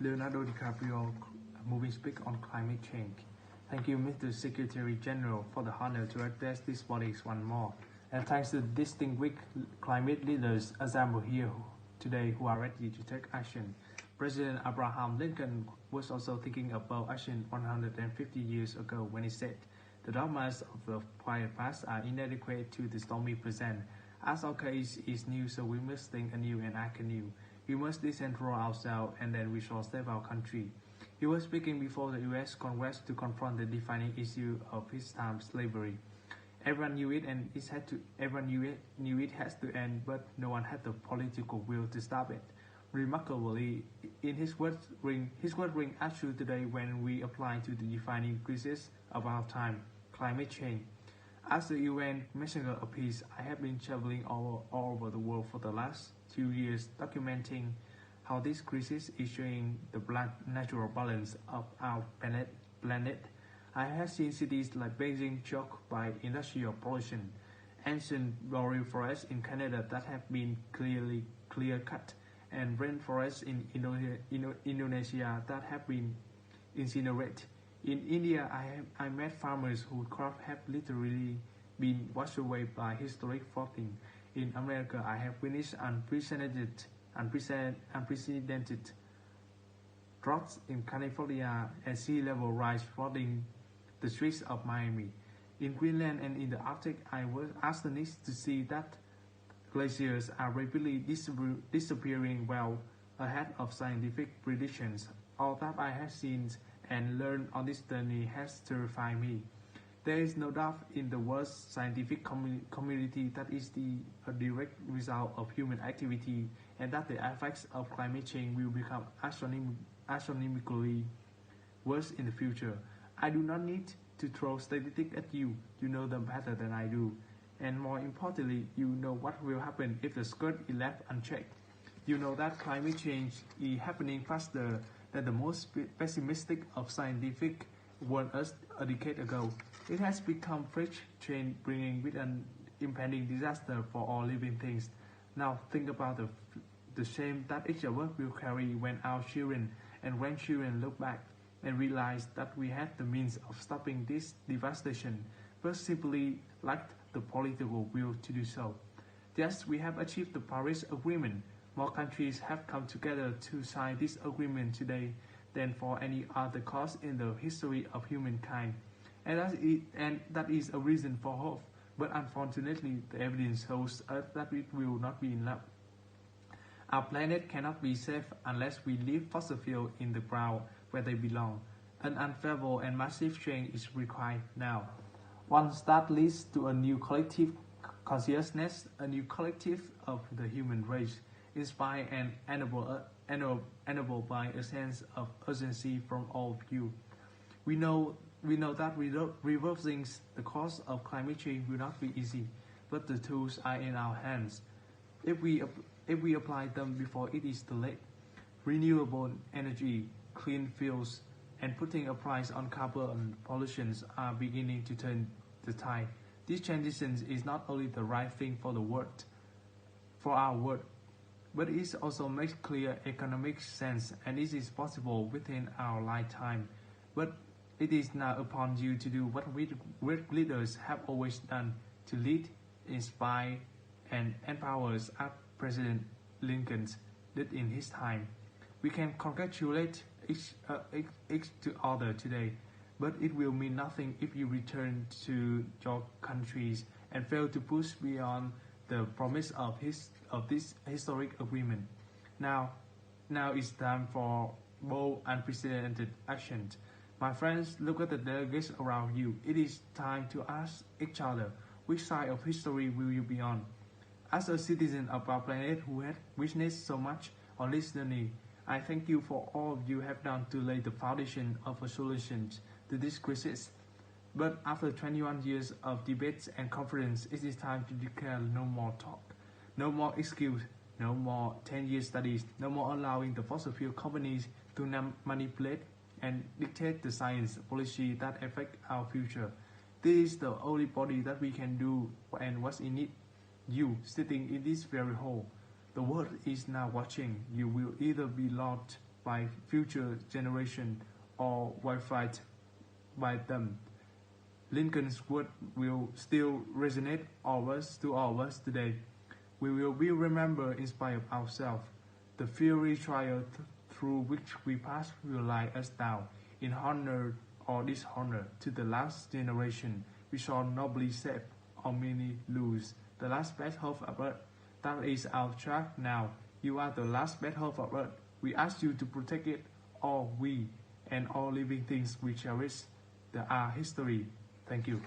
Leonardo DiCaprio movie speak on climate change. Thank you, Mr. Secretary General, for the honor to address this body once more. And thanks to distinguished climate leaders assembled here today who are ready to take action. President Abraham Lincoln was also thinking about action 150 years ago when he said, "The dogmas of the quiet past are inadequate to the stormy present. As our case is new, so we must think anew and act anew. We must decentralize ourselves and then we shall save our country." He was speaking before the U.S. Congress to confront the defining issue of his time, slavery. Everyone knew it and everyone knew it has to end, but no one had the political will to stop it. Remarkably, in his words ring as true today when we apply to the defining crisis of our time, climate change. As the UN Messenger of Peace, I have been traveling all over the world for the last 2 years, documenting how this crisis is showing the natural balance of our planet. I have seen cities like Beijing choked by industrial pollution, ancient boreal forests in Canada that have been clear-cut, and rainforests in Indonesia that have been incinerated. In India, I met farmers whose crops have literally been washed away by historic flooding. In America, I have witnessed unprecedented droughts in California and sea level rise flooding the streets of Miami. In Greenland and in the Arctic, I was astonished to see that glaciers are rapidly disappearing well ahead of scientific predictions. All that I have seen and learned on this journey has terrified me. There is no doubt in the world's scientific community that is a direct result of human activity and that the effects of climate change will become astronomically worse in the future. I do not need to throw statistics at you. You know them better than I do. And more importantly, you know what will happen if the skirt is left unchecked. You know that climate change is happening faster than the most pessimistic of scientific warned us a decade ago. It has become fresh change, bringing with an impending disaster for all living things. Now think about the shame that each of us will carry when our children and grandchildren look back and realize that we had the means of stopping this devastation, but simply lacked the political will to do so. Yes, we have achieved the Paris Agreement. More countries have come together to sign this agreement today than for any other cause in the history of humankind. And that is a reason for hope. But unfortunately, the evidence shows us that it will not be enough. Our planet cannot be saved unless we leave fossil fuels in the ground where they belong. An unfavorable and massive change is required now. One that leads to a new collective consciousness, a new collective of the human race, inspired and enabled by a sense of urgency from all of you. We know that reversing the course of climate change will not be easy, but the tools are in our hands. If we apply them before it is too late, renewable energy, clean fuels, and putting a price on carbon pollution are beginning to turn the tide. This transition is not only the right thing for our world, but it also makes clear economic sense, and it is possible within our lifetime. But it is now upon you to do what great leaders have always done, to lead, inspire, and empower us as President Lincoln did in his time. We can congratulate each to other today, but it will mean nothing if you return to your countries and fail to push beyond the promise of this historic agreement. Now it's time for bold, unprecedented action. My friends, look at the delegates around you. It is time to ask each other, which side of history will you be on? As a citizen of our planet who has witnessed so much on this journey, I thank you for all you have done to lay the foundation of a solution to this crisis. But after 21 years of debates and conference, it is time to declare no more talk, no more excuse, no more 10-year studies, no more allowing the fossil fuel companies to manipulate and dictate the science policy that affect our future. This is the only body that we can do, and what's in it? You, sitting in this very hall. The world is now watching. You will either be lost by future generations or vilified by them. Lincoln's words will still resonate to all of us today. We will be remembered in spite of ourselves. The fiery trial through which we pass will lie us down, in honor or dishonor, to the last generation. We shall nobly save, or many lose, the last best hope of earth. That is our track now. You are the last best hope of earth. We ask you to protect it, all we and all living things we cherish. They are history. Thank you.